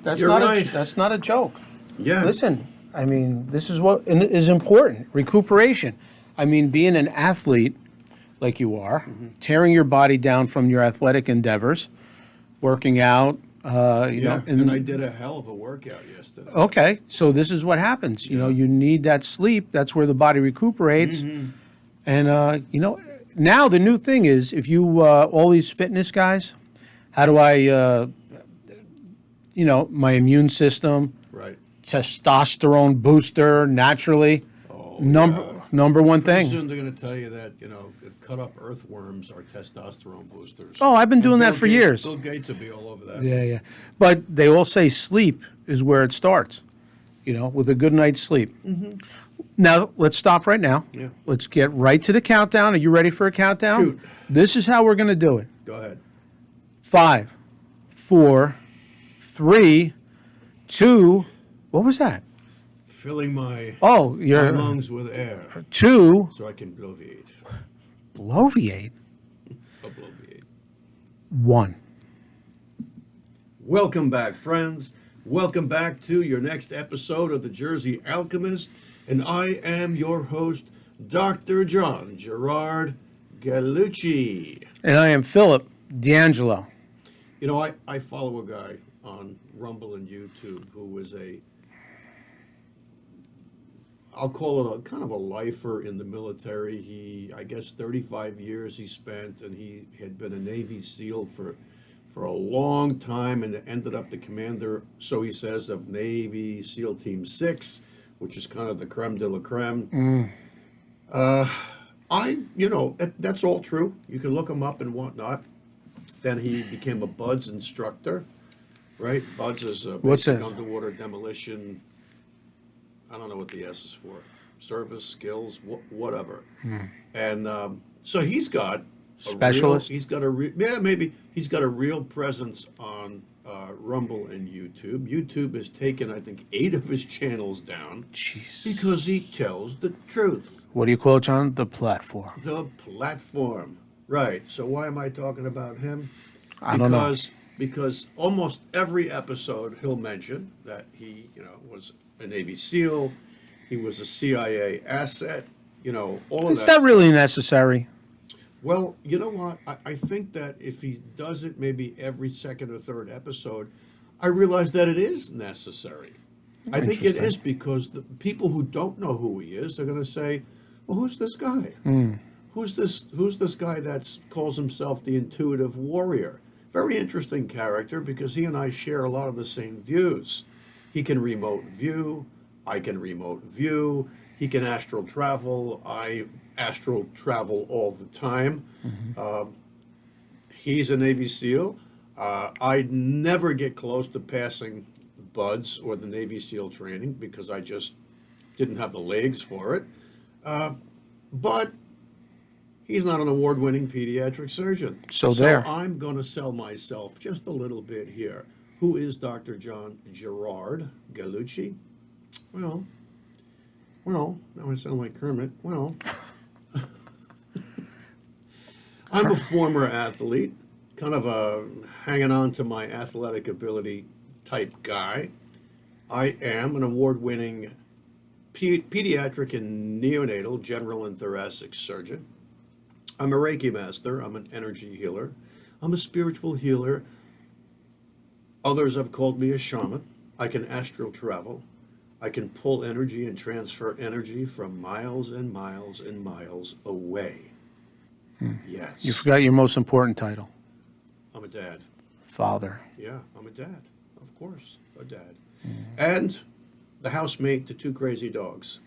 That's You're not right. that's not a joke. Yeah. Listen, I mean, this is what is important. Recuperation. I mean, being an athlete like you are, tearing your body down from your athletic endeavors, working out, you know. And I did a hell of a workout yesterday. Okay, so this is what happens. You know, you need that sleep. That's where the body recuperates. And, you know, now the new thing is if you, all these fitness guys, how do I, you know, my immune system, Right. testosterone booster naturally, Oh, number one Pretty thing. soon they're going to tell you that, cut up earthworms are testosterone boosters. Oh, I've been And doing that Bill for Gates- years. Bill Gates will be all over that. Yeah, yeah. But they all say sleep is where it starts, you know, with a good night's sleep. Now, let's stop right now. Yeah. Let's get right to the countdown. Are you ready for a countdown? Shoot. This is how we're going to do it. Go ahead. 5, 4, 3, 2. What was that? Filling my Your lungs with air 2. so I can bloviate. Bloviate. Bloviate. 1. Welcome back, friends. Welcome back to your next episode of The Jersey Alchemist. And I am your host, Dr. John Gerard Gallucci. And I am Philip D'Angelo. You know, I follow a guy on Rumble and YouTube who is I'll call it a kind of a lifer in the military. I guess 35 years he spent, and he had been a Navy SEAL for a long time and ended up the commander, so he says, of Navy SEAL Team 6, which is kind of the creme de la creme. That's all true. You can look him up and whatnot. Then he became a BUDS instructor, right? BUDS is What's basic that? underwater demolition. I don't know what the S is for. Service, skills, whatever. And so he's got Specialist? He's got a real presence on Rumble and YouTube. YouTube has taken, I think, 8 of his channels down. Jeez. Because he tells the truth. What do you call it, John? The platform. The platform. Right. So why am I talking about him? I don't know. Because almost every episode he'll mention that he, was a Navy SEAL, he was a CIA asset, all of that. Is that really necessary? Well, you know what? I think that if he does it maybe every second or third episode, I realize that it is necessary. I think it is because the people who don't know who he is are going to say, well, who's this guy? Who's this guy that calls himself the intuitive warrior? Very interesting character because he and I share a lot of the same views. He can remote view. I can remote view. He can astral travel. I astral travel all the time. He's a Navy SEAL. I never get close to passing BUDS or the Navy SEAL training because I just didn't have the legs for it. But he's not an award-winning pediatric surgeon. So there. I'm going to sell myself just a little bit here. Who is Dr. John Gerard Gallucci? Well, now I sound like Kermit. Well, I'm a former athlete, kind of a hanging on to my athletic ability type guy. I am an award-winning pediatric and neonatal general and thoracic surgeon. I'm a Reiki master. I'm an energy healer. I'm a spiritual healer. Others have called me a shaman. I can astral travel. I can pull energy and transfer energy from miles and miles and miles away. Yes. You forgot your most important title. I'm a dad. Father. Yeah, I'm a dad. Of course, a dad. And the housemate to 2 crazy dogs.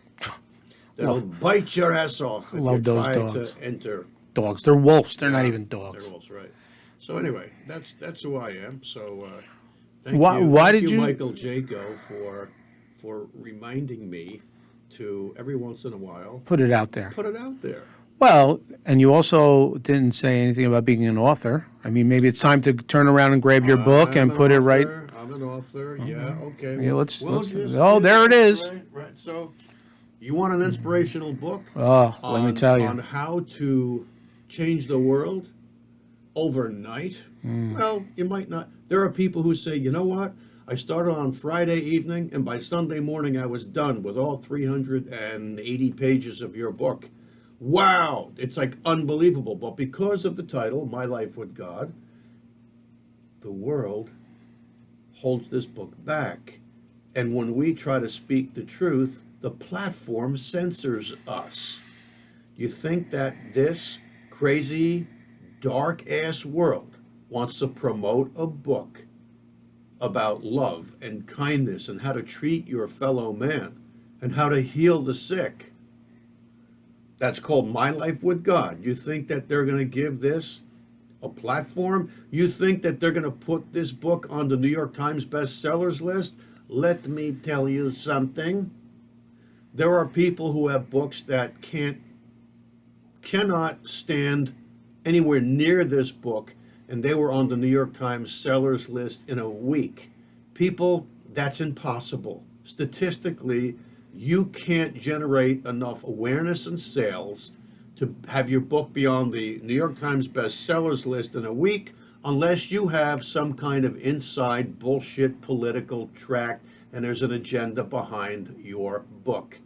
That'll bite your ass off if you those try dogs. to enter. Dogs. They're wolves. They're not even dogs. They're wolves, right. So anyway, that's who I am. So thank Why you. Thank did you- Michael Jaco, for reminding me to, every once in a while, Put it out there. put it out there. Well, and you also didn't say anything about being an author. I mean, maybe it's time to turn around and grab your book I'm and an put it right. author. I'm an author. Yeah, okay. Yeah, let's- just- oh, there it is. Right. So you want an inspirational book? Oh, let me tell you. On how to change the world overnight? Well, you might not. There are people who say, you know what? I started on Friday evening, and by Sunday morning I was done with all 380 pages of your book. Wow, it's like unbelievable. But because of the title, My Life with God, the world holds this book back. And when we try to speak the truth, the platform censors us. You think that this crazy, dark-ass world wants to promote a book about love and kindness and how to treat your fellow man and how to heal the sick? That's called My Life with God. You think that they're going to give this a platform? You think that they're going to put this book on the New York Times bestsellers list? Let me tell you something. There are people who have books that cannot stand anywhere near this book, and they were on the New York Times sellers list in a week. People, that's impossible. Statistically, you can't generate enough awareness and sales to have your book be on the New York Times bestsellers list in a week unless you have some kind of inside bullshit political tract and there's an agenda behind your book.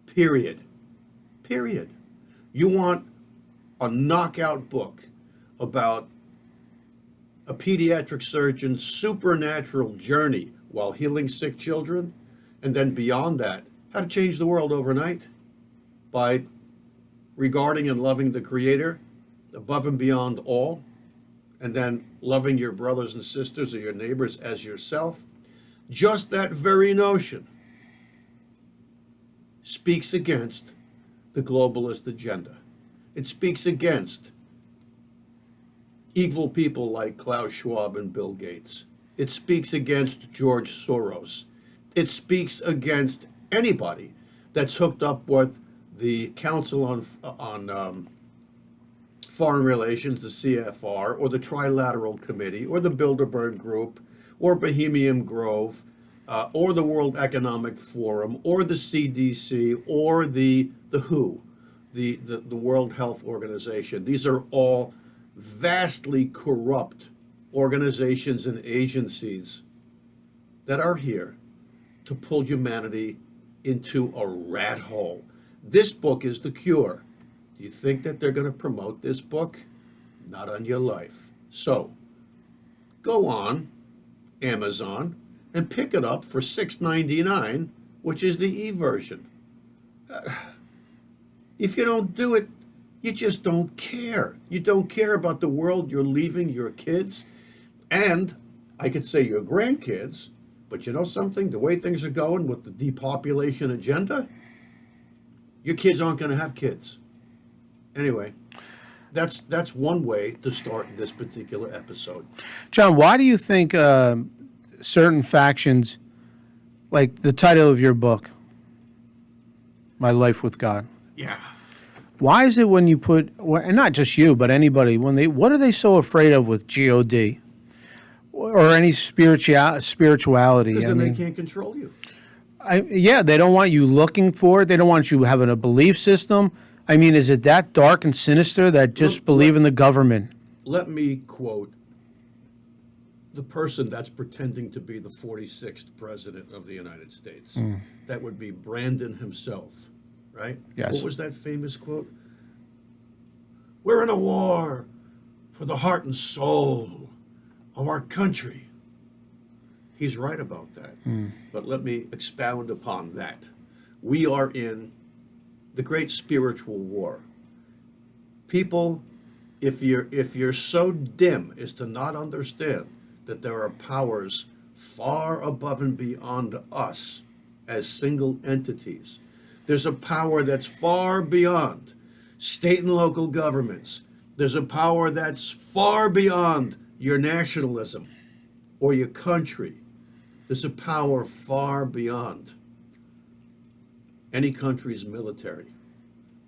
Period. Period. You want a knockout book about a pediatric surgeon's supernatural journey while healing sick children, and then beyond that, how to change the world overnight by regarding and loving the Creator above and beyond all, and then loving your brothers and sisters or your neighbors as yourself. Just that very notion speaks against the globalist agenda. It speaks against evil people like Klaus Schwab and Bill Gates. It speaks against George Soros. It speaks against anybody that's hooked up with the Council on Foreign Relations, the CFR, or the Trilateral Committee, or the Bilderberg Group, or Bohemian Grove, or the World Economic Forum, or the CDC, or the WHO, the World Health Organization. These are all vastly corrupt organizations and agencies that are here to pull humanity into a rat hole. This book is the cure. Do you think that they're going to promote this book? Not on your life. So, go on Amazon and pick it up for $6.99, which is the e-version. If you don't do it, you just don't care. You don't care about the world you're leaving your kids, and I could say your grandkids, but you know something? The way things are going with the depopulation agenda, your kids aren't going to have kids. Anyway, that's one way to start this particular episode. John, why do you think certain factions, like the title of your book, My Life with God? Yeah. Why is it when you put, and not just you, but anybody, what are they so afraid of with God or any spirituality? Because then they can't control you. Yeah, they don't want you looking for it. They don't want you having a belief system. I mean, is it that dark and sinister that just believe in the government? Let me quote the person that's pretending to be the 46th president of the United States. That would be Brandon himself, right? Yes. What was that famous quote? We're in a war for the heart and soul of our country. He's right about that. But let me expound upon that. We are in the great spiritual war. People, if you're so dim as to not understand that there are powers far above and beyond us as single entities, there's a power that's far beyond state and local governments. There's a power that's far beyond your nationalism or your country. There's a power far beyond any country's military.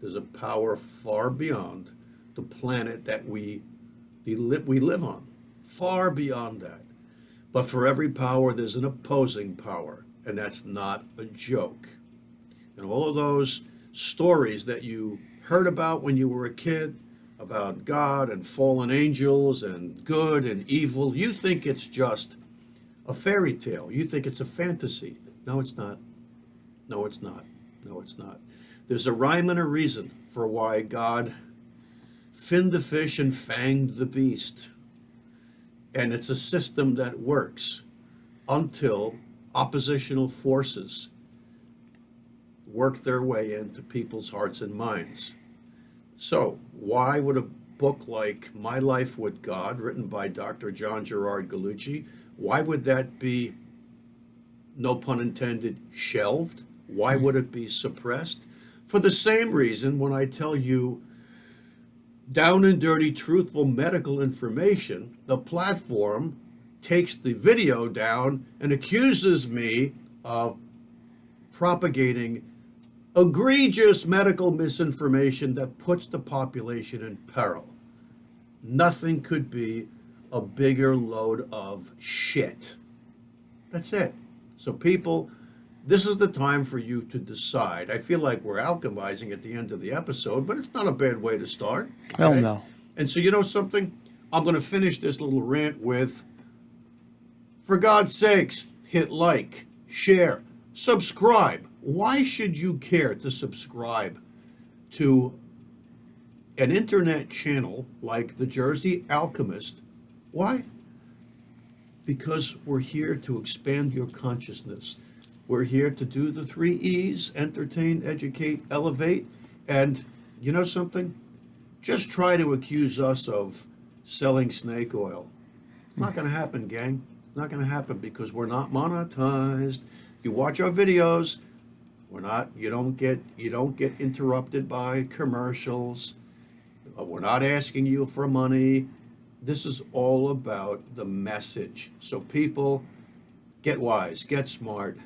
There's a power far beyond the planet that we live on, far beyond that. But for every power, there's an opposing power, and that's not a joke. And all of those stories that you heard about when you were a kid, about God and fallen angels and good and evil, you think it's just a fairy tale. You think it's a fantasy. No, it's not. No, it's not. No, it's not. There's a rhyme and a reason for why God finned the fish and fanged the beast. And it's a system that works until oppositional forces work their way into people's hearts and minds. So, why would a book like My Life with God, written by Dr. John Gerard Gallucci, why would that be, no pun intended, shelved? Why would it be suppressed? For the same reason, when I tell you down and dirty, truthful medical information, the platform takes the video down and accuses me of propagating egregious medical misinformation that puts the population in peril. Nothing could be a bigger load of shit. That's it. So people, this is the time for you to decide. I feel like we're alchemizing at the end of the episode, but it's not a bad way to start. Okay? Hell no. And so you know something? I'm going to finish this little rant with, for God's sakes, hit like, share, subscribe. Why should you care to subscribe to an internet channel like the Jersey Alchemist? Why? Because we're here to expand your consciousness. We're here to do the 3 E's: entertain, educate, elevate. And you know something? Just try to accuse us of selling snake oil. It's not going to happen, gang. It's not going to happen because we're not monetized. You watch our videos. We're not. You don't get interrupted by commercials. We're not asking you for money. This is all about the message. So people, get wise, get smart,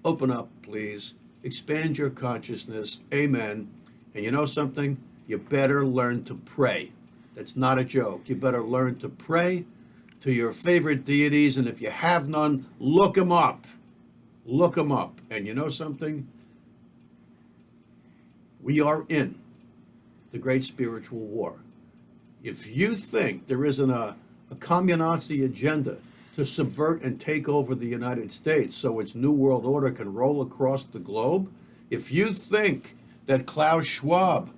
open up, please, expand your consciousness. Amen. And you know something? You better learn to pray. That's not a joke. You better learn to pray to your favorite deities, and if you have none, look them up. Look them up. And you know something? We are in the great spiritual war. If you think there isn't a communist agenda to subvert and take over the United States so its new world order can roll across the globe, if you think that Klaus Schwab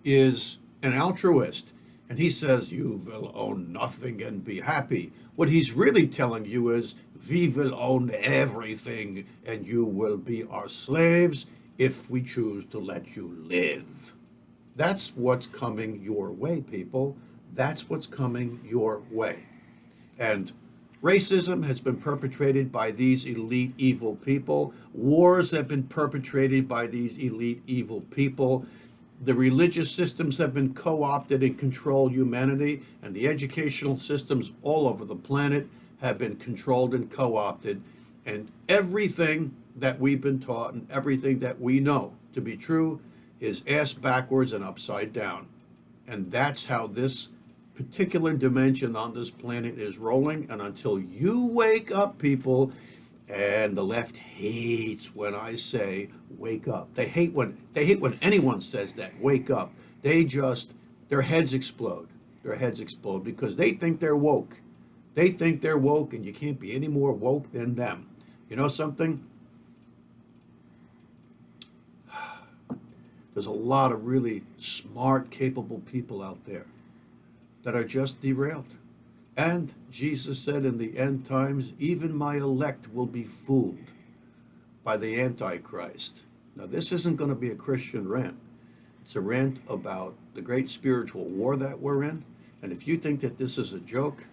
is an altruist and he says you will own nothing and be happy, what he's really telling you is we will own everything and you will be our slaves if we choose to let you live. That's what's coming your way, people. That's what's coming your way. And racism has been perpetrated by these elite evil people. Wars have been perpetrated by these elite evil people. The religious systems have been co-opted and control humanity, and the educational systems all over the planet have been controlled and co-opted. And everything that we've been taught and everything that we know to be true is ass backwards and upside down. And that's how this particular dimension on this planet is rolling. And until you wake up, people, and the left hates when I say wake up. They hate when anyone says that, wake up. Their heads explode. Their heads explode because they think they're woke. They think they're woke, and you can't be any more woke than them. You know something? There's a lot of really smart, capable people out there that are just derailed. And Jesus said in the end times, even my elect will be fooled by the Antichrist. Now, this isn't going to be a Christian rant. It's a rant about the great spiritual war that we're in. And if you think that this is a joke,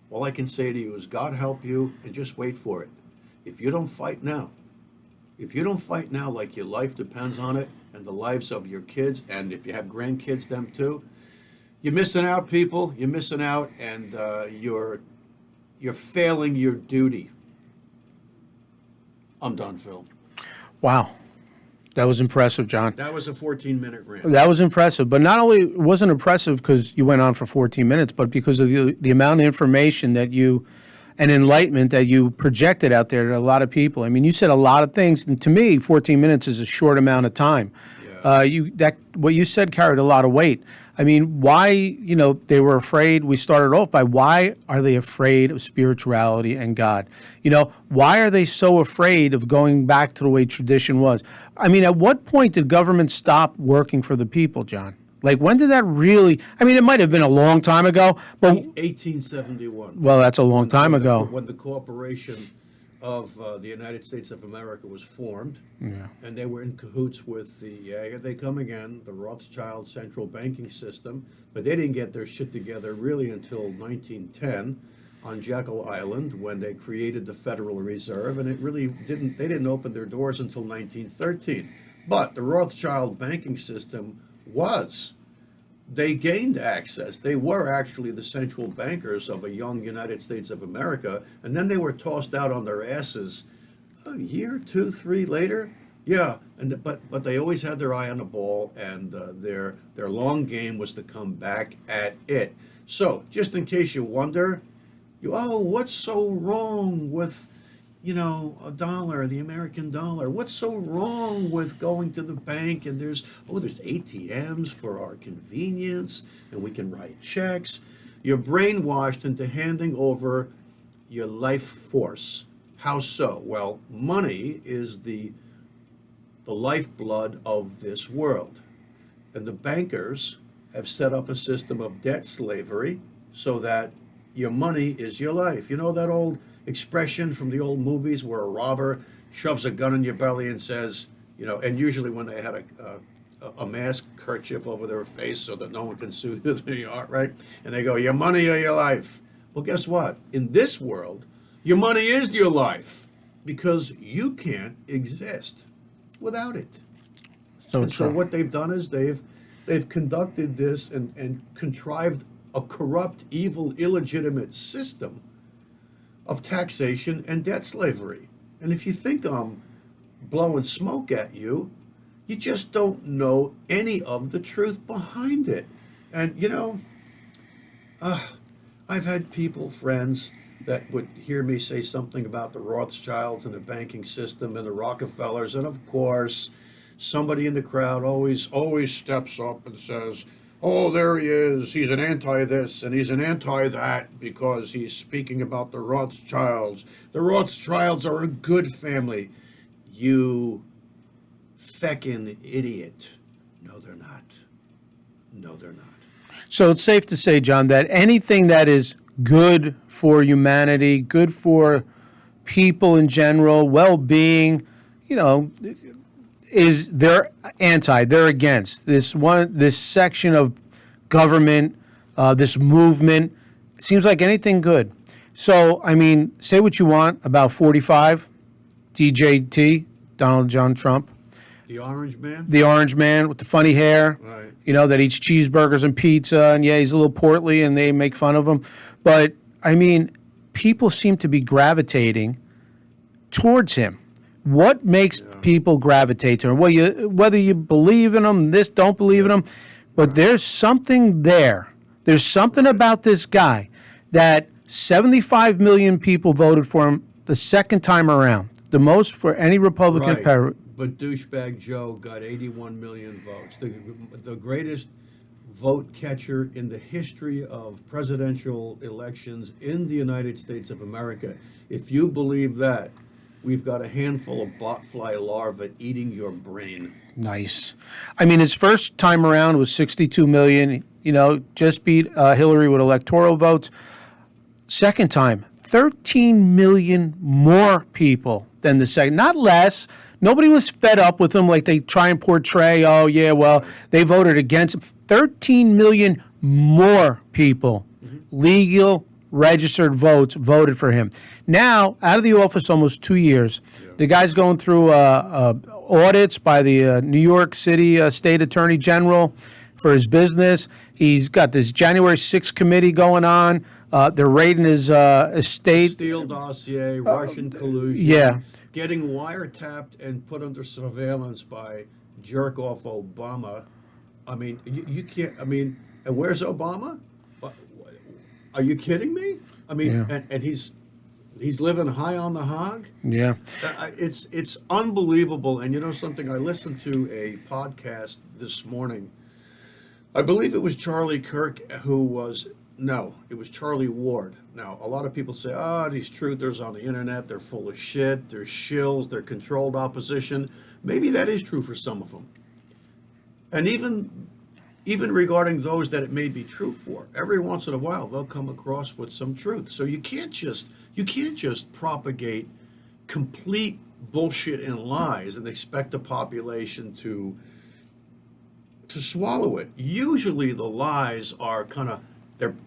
all I can say to you is God help you and just wait for it. If you don't fight now, like your life depends on it and the lives of your kids, and if you have grandkids, them too, you're missing out, people. You're missing out, and you're failing your duty. I'm done, Phil. Wow. That was impressive, John. That was a 14-minute rant. That was impressive. But not only was it impressive because you went on for 14 minutes, but because of the amount of information that and enlightenment that you projected out there to a lot of people. I mean, you said a lot of things. And to me, 14 minutes is a short amount of time. Yeah. What you said carried a lot of weight. I mean, why, they were afraid. We started off by why are they afraid of spirituality and God? Why are they so afraid of going back to the way tradition was? I mean, at what point did government stop working for the people, John? Like, when did that really? I mean, it might have been a long time ago, but 1871. well, that's a long time ago. When the corporation of the United States of America was formed, and they were in cahoots with here they come again, the Rothschild central banking system, but they didn't get their shit together really until 1910 on Jekyll Island when they created the Federal Reserve, and they didn't open their doors until 1913. But the Rothschild banking system they gained access. They were actually the central bankers of a young United States of America, and then they were tossed out on their asses a year, 2, 3 later. Yeah, but they always had their eye on the ball, and their long game was to come back at it. So, just in case you wonder, what's so wrong with a dollar, the American dollar? What's so wrong with going to the bank and there's ATMs for our convenience and we can write checks? You're brainwashed into handing over your life force. How so? Well, money is the lifeblood of this world. And the bankers have set up a system of debt slavery so that your money is your life. You know that old expression from the old movies where a robber shoves a gun in your belly and says, and usually when they had a mask kerchief over their face so that no one can sue you, right? And they go, your money or your life. Well, guess what? In this world, your money is your life because you can't exist without it. So what they've done is they've conducted this and contrived a corrupt, evil, illegitimate system of taxation and debt slavery. And if you think I'm blowing smoke at you, you just don't know any of the truth behind it. And I've had friends that would hear me say something about the Rothschilds and the banking system and the Rockefellers, and of course somebody in the crowd always steps up and says, oh, there he is. He's an anti-this and he's an anti-that because he's speaking about the Rothschilds. The Rothschilds are a good family. You feckin' idiot. No, they're not. No, they're not. So it's safe to say, John, that anything that is good for humanity, good for people in general, well-being, they're anti, they're against this section of government, this movement. It seems like anything good. So, I mean, say what you want about 45, DJT, Donald John Trump. The orange man? The orange man with the funny hair, right. That eats cheeseburgers and pizza, and yeah, he's a little portly, and they make fun of him. But, I mean, people seem to be gravitating towards him. What makes people gravitate to him? Well, whether you believe in him, don't believe in him, but there's something there. There's something about this guy that 75 million people voted for him the second time around, the most for any Republican. Right. But douchebag Joe got 81 million votes, the greatest vote catcher in the history of presidential elections in the United States of America. If you believe that, we've got a handful of botfly larvae eating your brain. Nice. I mean, his first time around was 62 million, just beat Hillary with electoral votes. Second time, 13 million more people than the second, not less. Nobody was fed up with him like they try and portray, oh, yeah, well, they voted against him. 13 million more people, legal, registered votes, voted for him. Now, out of the office almost 2 years, the guy's going through audits by the New York City State Attorney General for his business. He's got this January 6th committee going on. They're raiding his estate. Steele dossier, Russian collusion. Yeah. Getting wiretapped and put under surveillance by jerk-off Obama. I mean, you can't, and where's Obama? Are you kidding me? I mean, and he's He's living high on the hog. Yeah. It's unbelievable. And you know something? I listened to a podcast this morning. I believe it was Charlie Kirk who was, no, it was Charlie Ward. Now, a lot of people say, oh, these truthers on the internet, they're full of shit, they're shills, they're controlled opposition. Maybe that is true for some of them. And even regarding those that it may be true for, every once in a while they'll come across with some truth. So you can't just propagate complete bullshit and lies and expect the population to swallow it. Usually the lies are kind of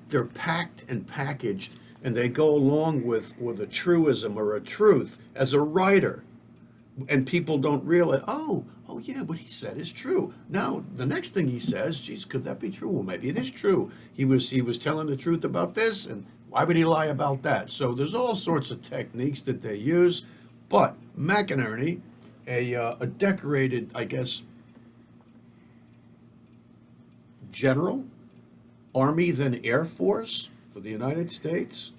they're packed and packaged, and they go along with a truism or a truth as a writer, and people don't realize, oh yeah, what he said is true. Now the next thing he says, geez, could that be true? Well, maybe it is true. He was telling the truth about this, and why would he lie about that? So there's all sorts of techniques that they use, but McInerney, a decorated, I guess, general, Army, then Air Force for the United States,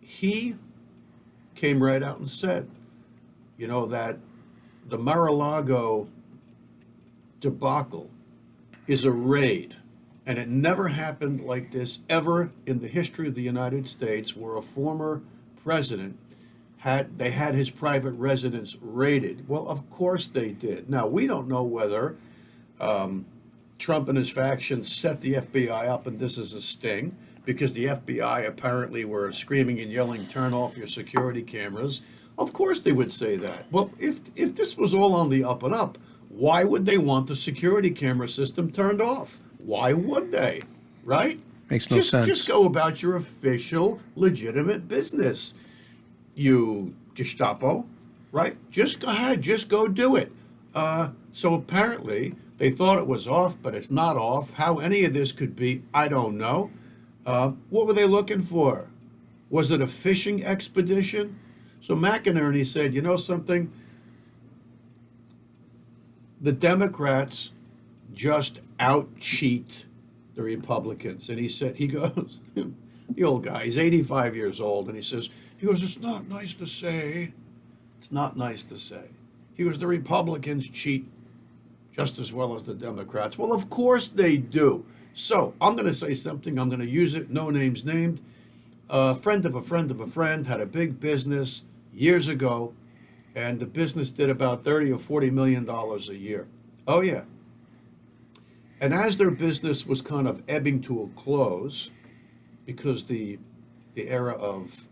he came right out and said, you know, that the Mar-a-Lago debacle is a raid, and it never happened like this ever in the history of the United States, where a former president had his private residence raided. Well, of course they did. Now, we don't know whether Trump and his faction set the FBI up and this is a sting, because the FBI apparently were screaming and yelling, turn off your security cameras. Of course they would say that. Well, if this was all on the up and up, why would they want the security camera system turned off? Why would they? Right? Makes no sense. Just go about your official, legitimate business. You Gestapo, right? Just go ahead, just go do it. So apparently they thought it was off, but it's not off. How any of this could be, I don't know. What were they looking for? Was it a fishing expedition? So McInerney said, you know something? The Democrats just out-cheat the Republicans. And he goes, the old guy, he's 85 years old, and he goes, it's not nice to say. It's not nice to say. He goes, the Republicans cheat just as well as the Democrats. Well, of course they do. So I'm going to say something. I'm going to use it. No names named. A friend of a friend of a friend had a big business years ago, and the business did about $30 or $40 million a year. Oh, yeah. And as their business was kind of ebbing to a close, because the era of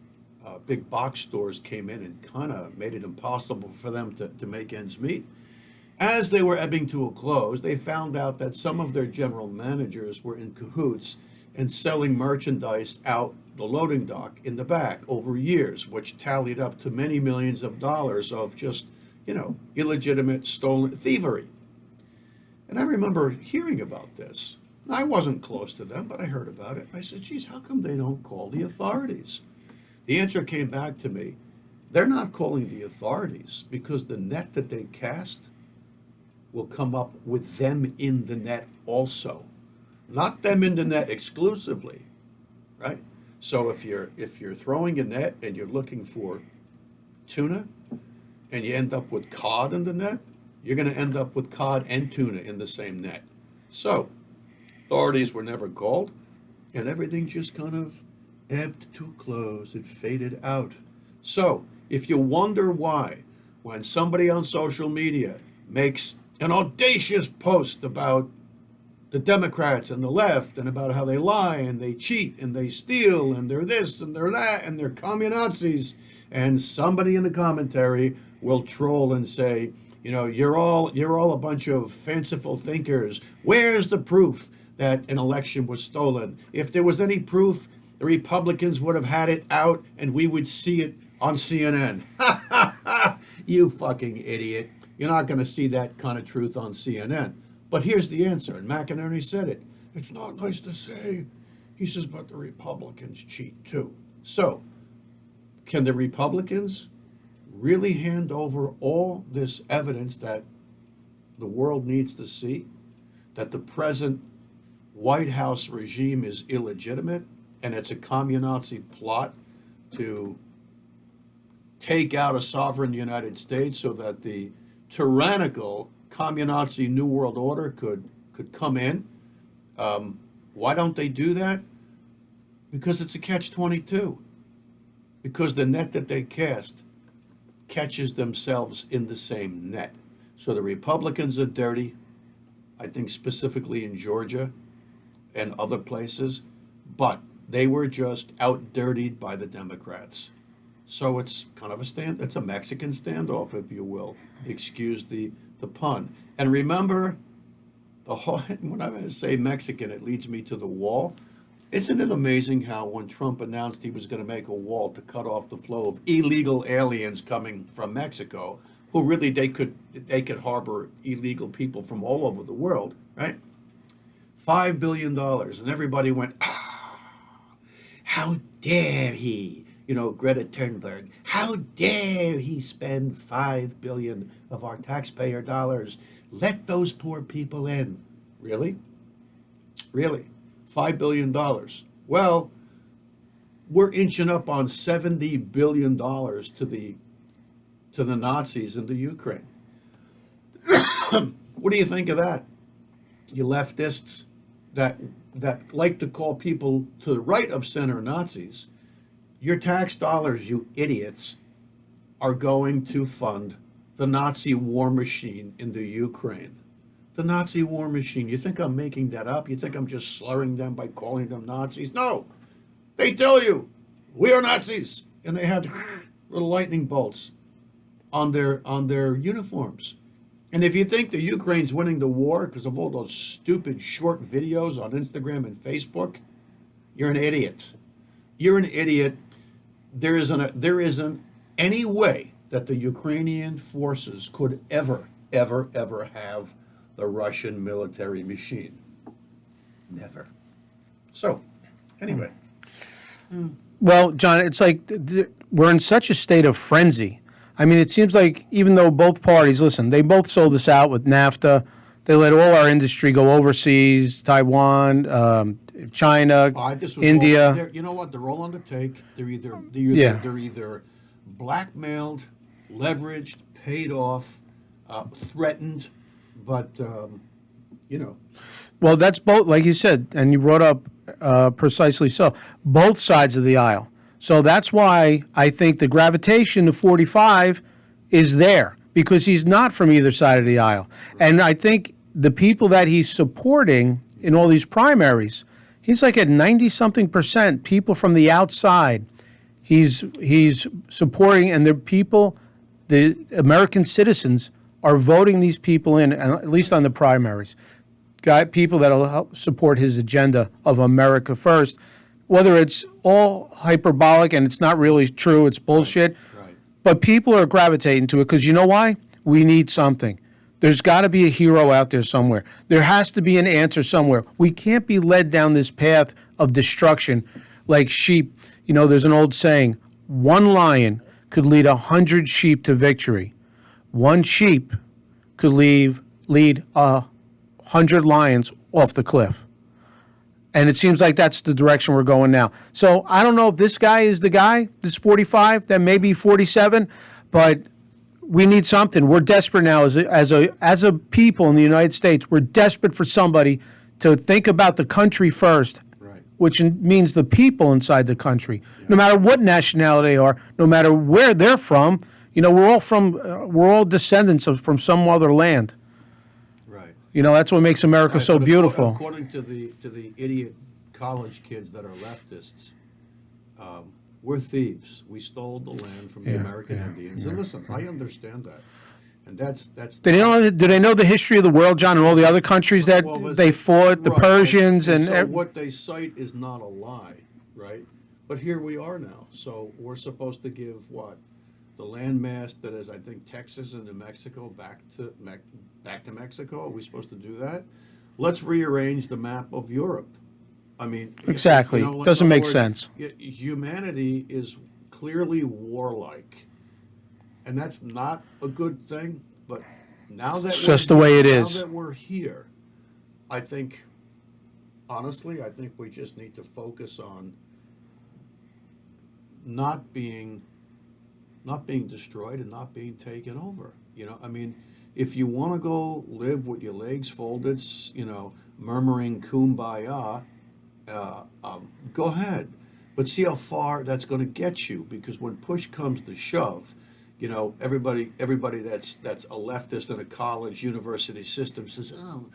big box stores came in and kind of made it impossible for them to make ends meet, as they were ebbing to a close, they found out that some of their general managers were in cahoots and selling merchandise out the loading dock in the back over years, which tallied up to many millions of dollars of just, illegitimate stolen thievery. And I remember hearing about this. I wasn't close to them, but I heard about it. I said, geez, how come they don't call the authorities? The answer came back to me. They're not calling the authorities because the net that they cast will come up with them in the net also. Not them in the net exclusively, right? So if you're throwing a net and you're looking for tuna and you end up with cod in the net, you're going to end up with cod and tuna in the same net. So authorities were never called, and everything just kind of ebbed to a close. It faded out. So if you wonder why, when somebody on social media makes an audacious post about the Democrats and the left and about how they lie and they cheat and they steal and they're this and they're that and they're communazis, and somebody in the commentary will troll and say, you're all a bunch of fanciful thinkers. Where's the proof that an election was stolen? If there was any proof, the Republicans would have had it out and we would see it on CNN. You fucking idiot. You're not going to see that kind of truth on CNN. But here's the answer, and McInerney said it. It's not nice to say. He says, but the Republicans cheat too. So, can the Republicans really hand over all this evidence that the world needs to see, that the present White House regime is illegitimate and it's a communazi plot to take out a sovereign United States so that the tyrannical communist New World Order could come in. Why don't they do that? Because it's a catch-22. Because the net that they cast catches themselves in the same net. So the Republicans are dirty, I think specifically in Georgia and other places, but they were just out-dirtied by the Democrats. So it's kind of it's a Mexican standoff, if you will. Excuse the pun. And remember, when I say Mexican, it leads me to the wall. Isn't it amazing how when Trump announced he was going to make a wall to cut off the flow of illegal aliens coming from Mexico, who really they could harbor illegal people from all over the world, right? $5 billion, and everybody went, how dare he? Greta Thunberg, how dare he spend $5 billion of our taxpayer dollars? Let those poor people in. Really? Really? $5 billion. Well, we're inching up on $70 billion to the Nazis in the Ukraine. What do you think of that? You leftists that like to call people to the right of center Nazis, your tax dollars, you idiots, are going to fund the Nazi war machine in the Ukraine. The Nazi war machine. You think I'm making that up? You think I'm just slurring them by calling them Nazis? No. They tell you, we are Nazis. And they have little lightning bolts on their uniforms. And if you think the Ukraine's winning the war because of all those stupid short videos on Instagram and Facebook, you're an idiot. You're an idiot. There isn't any way that the Ukrainian forces could ever have the Russian military machine. Never. So, anyway. Well, John, it's like we're in such a state of frenzy. I mean, it seems like even though both parties, listen, they both sold us out with NAFTA. They let all our industry go overseas, Taiwan, China, India. You know what? They're all on the take. They're either blackmailed, leveraged, paid off, threatened, but Well, that's both, like you said, and you brought up precisely so, both sides of the aisle. So that's why I think the gravitation to 45 is there, because he's not from either side of the aisle. And I think the people that he's supporting in all these primaries, he's like at 90-something% people from the outside. He's supporting, and the people, the American citizens, are voting these people in, at least on the primaries. Got people that will help support his agenda of America first, whether it's all hyperbolic and it's not really true, it's bullshit. Right. But people are gravitating to it because you know why? We need something. There's got to be a hero out there somewhere. There has to be an answer somewhere. We can't be led down this path of destruction like sheep. There's an old saying, one lion could lead 100 sheep to victory. One sheep could lead 100 lions off the cliff. And it seems like that's the direction we're going now. So I don't know if this guy is the guy, this 45, that may be 47, but we need something. We're desperate now as a people in the United States. We're desperate for somebody to think about the country first, right, which means the people inside the country, no matter what nationality they are, no matter where they're from. We're all descendants from some other land. right. That's what makes America so But beautiful. According to the idiot college kids that are leftists, we're thieves. We stole the land from the American Indians. And listen, I understand that. And that's. Do they know the history of the world, John, and all the other countries that they fought, the Persians and so and what they cite is not a lie, right? But here we are now. So we're supposed to give what? The landmass that is, I think, Texas and New Mexico back to Mexico. Are we supposed to do that? Let's rearrange the map of Europe. I mean, exactly. Doesn't make sense. Humanity is clearly warlike, and that's not a good thing. But now that it's just the way it is. Now that we're here, I think, honestly, we just need to focus on not being destroyed and not being taken over. I mean, if you want to go live with your legs folded, murmuring kumbaya, go ahead. But see how far that's going to get you, because when push comes to shove, everybody that's a leftist in a college university system says, oh,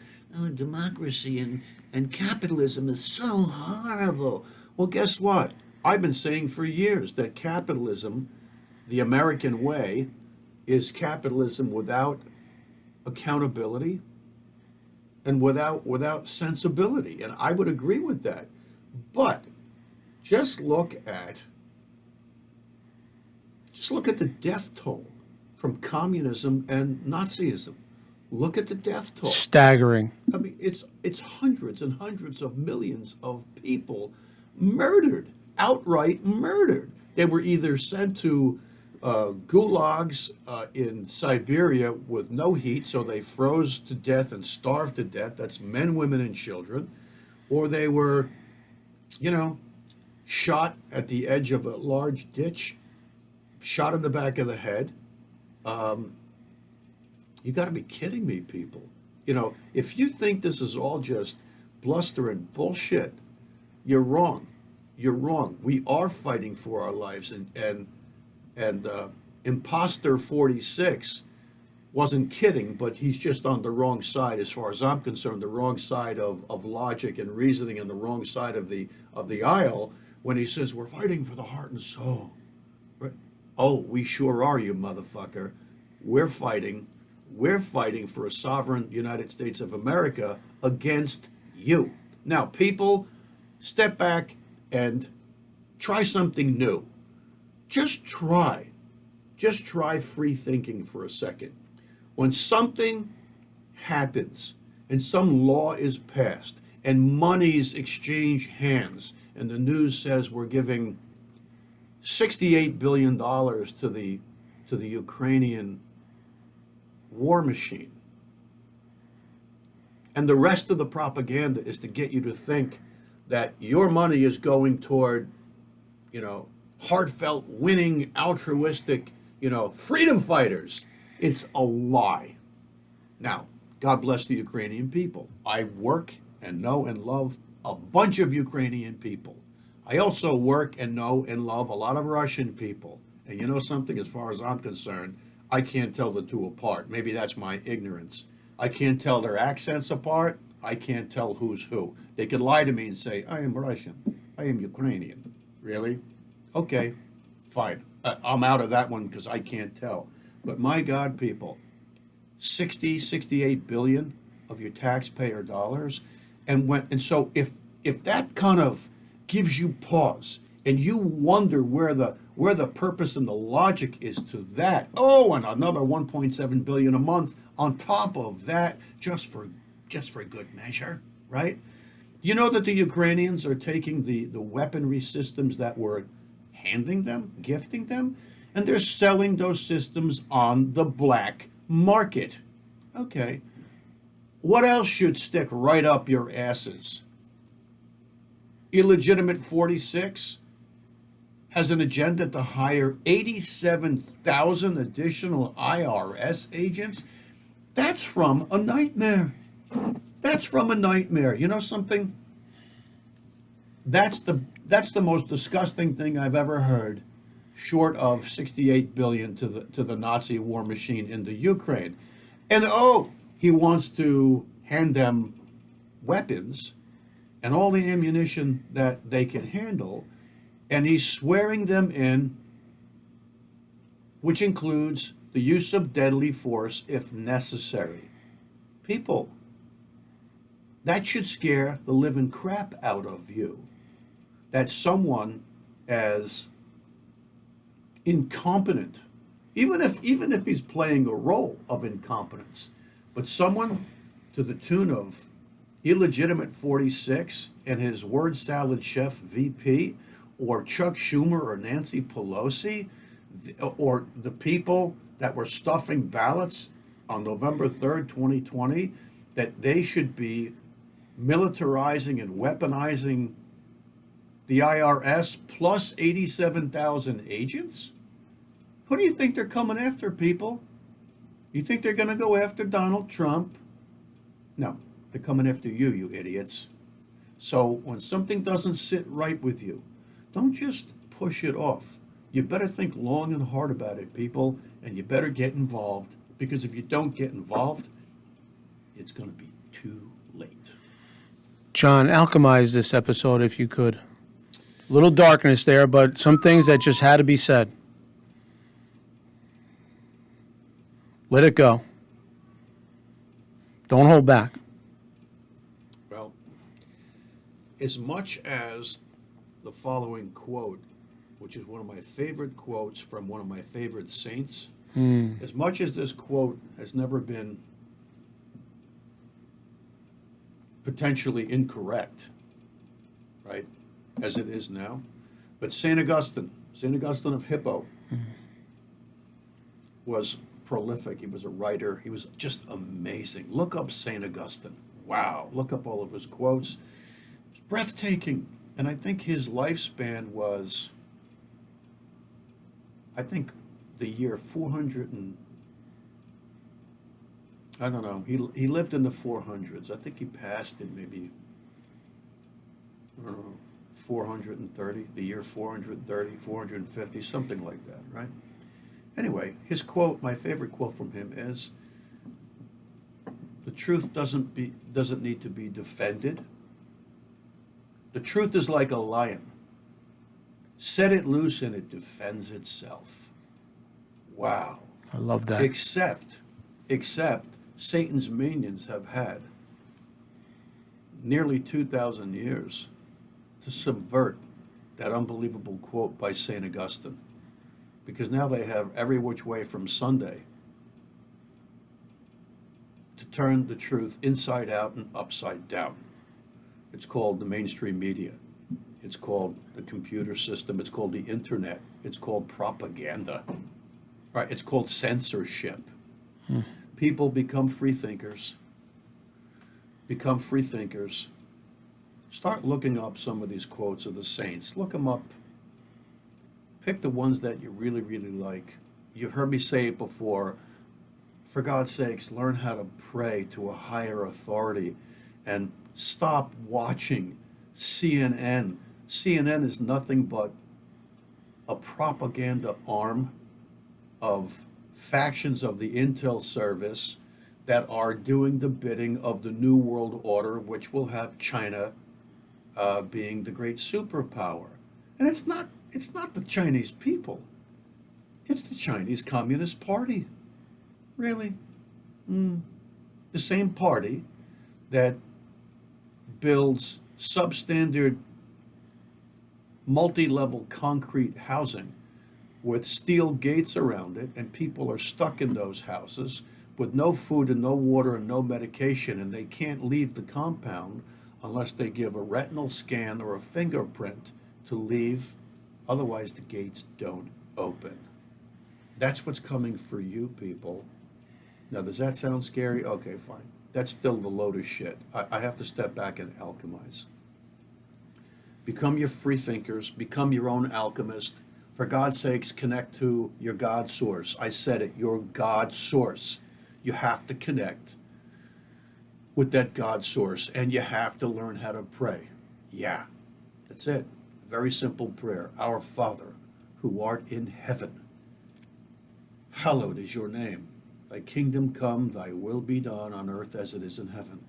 democracy and capitalism is so horrible. Well, guess what? I've been saying for years that capitalism, the American way, is capitalism without accountability and without sensibility. And I would agree with that. But just look at the death toll from communism and Nazism. Look at the death toll. Staggering. I mean, it's hundreds and hundreds of millions of people murdered, outright murdered. They were either sent to gulags in Siberia with no heat, so they froze to death and starved to death. That's men, women, and children. Or they were, shot at the edge of a large ditch, shot in the back of the head. You got to be kidding me, people. If you think this is all just bluster and bullshit, you're wrong. You're wrong. We are fighting for our lives, and Imposter 46 wasn't kidding, but he's just on the wrong side, as far as I'm concerned, the wrong side of logic and reasoning, and the wrong side of the aisle when he says we're fighting for the heart and soul. Right? Oh, we sure are, you motherfucker. We're fighting for a sovereign United States of America against you. Now, people, step back and try something new. Just try free thinking for a second. When something happens and some law is passed and monies exchange hands, and the news says we're giving $68 billion to the Ukrainian war machine, and the rest of the propaganda is to get you to think that your money is going toward, heartfelt, winning, altruistic, freedom fighters. It's a lie. Now, God bless the Ukrainian people. I work and know and love a bunch of Ukrainian people. I also work and know and love a lot of Russian people. And you know something, as far as I'm concerned, I can't tell the two apart. Maybe that's my ignorance. I can't tell their accents apart. I can't tell who's who. They could lie to me and say, I am Russian. I am Ukrainian. Really? Okay, fine. I'm out of that one because I can't tell. But my God, people, 68 billion of your taxpayer dollars. And so if that kind of gives you pause and you wonder where the purpose and the logic is to that, and another 1.7 billion a month on top of that, just for good measure, right? You know that the Ukrainians are taking the weaponry systems that we're handing them, gifting them, and they're selling those systems on the black market. Okay. What else should stick right up your asses? Illegitimate 46 has an agenda to hire 87,000 additional IRS agents. That's from a nightmare. That's from a nightmare. You know something? That's the most disgusting thing I've ever heard, short of 68 billion to the Nazi war machine in the Ukraine. And he wants to hand them weapons and all the ammunition that they can handle, and he's swearing them in, which includes the use of deadly force if necessary. People, that should scare the living crap out of you. That someone as incompetent, even if he's playing a role of incompetence, but someone to the tune of illegitimate 46 and his word salad chef VP, or Chuck Schumer or Nancy Pelosi, or the people that were stuffing ballots on November 3rd, 2020, that they should be militarizing and weaponizing The IRS plus 87,000 agents? Who do you think they're coming after, people? You think they're going to go after Donald Trump? No, they're coming after you, you idiots. So when something doesn't sit right with you, don't just push it off. You better think long and hard about it, people, and you better get involved, because if you don't get involved, it's going to be too late. John, alchemize this episode if you could. A little darkness there, but some things that just had to be said. Let it go. Don't hold back. Well, as much as the following quote, which is one of my favorite quotes from one of my favorite saints, as much as this quote has never been potentially incorrect, right, as it is now, but St. Augustine of Hippo, was prolific. He was a writer. He was just amazing. Look up St. Augustine. Wow. Look up all of his quotes. It's breathtaking. And I think his lifespan was, I think, the year 400 and, I don't know. He lived in the 400s. I think he passed in maybe, I don't know, 430, the year 430, 450, something like that, right? Anyway, his quote, my favorite quote from him is, the truth doesn't need to be defended. The truth is like a lion. Set it loose and it defends itself. Wow. I love that. Except Satan's minions have had nearly 2,000 years to subvert that unbelievable quote by St. Augustine. Because now they have every which way from Sunday to turn the truth inside out and upside down. It's called the mainstream media. It's called the computer system. It's called the internet. It's called propaganda. Right? It's called censorship. People become free thinkers. Start looking up some of these quotes of the saints. Look them up. Pick the ones that you really, really like. You've heard me say it before. For God's sakes, learn how to pray to a higher authority and stop watching CNN. CNN is nothing but a propaganda arm of factions of the intel service that are doing the bidding of the New World Order, which will have China being the great superpower. And it's not the Chinese people. It's the Chinese Communist Party. Really? The same party that builds substandard multi-level concrete housing with steel gates around it, and people are stuck in those houses with no food and no water and no medication, and they can't leave the compound unless they give a retinal scan or a fingerprint to leave. Otherwise, the gates don't open. That's what's coming for you people. Now, does that sound scary? Okay, fine. That's still the load of shit. I have to step back and alchemize. Become your free thinkers. Become your own alchemist. For God's sakes, connect to your God source. I said it, your God source. You have to connect with that God source, and you have to learn how to pray. Yeah, that's it. A very simple prayer. Our Father, who art in heaven, hallowed is your name. Thy kingdom come, thy will be done on earth as it is in heaven.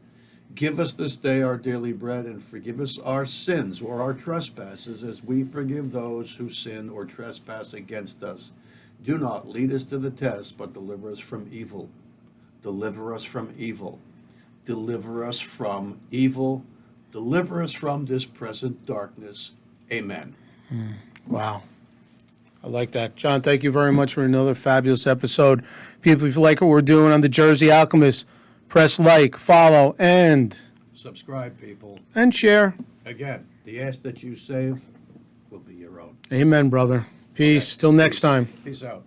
Give us this day our daily bread, and forgive us our sins or our trespasses as we forgive those who sin or trespass against us. Do not lead us to the test, but deliver us from evil. Deliver us from evil. Deliver us from evil. Deliver us from this present darkness. Amen. Wow. I like that. John, thank you very much for another fabulous episode. People, if you like what we're doing on the Jersey Alchemist, press like, follow, and Subscribe, people. and share. Again, the ass that you save will be your own. Amen, brother. Peace. Okay. Till next Peace. time. Peace out.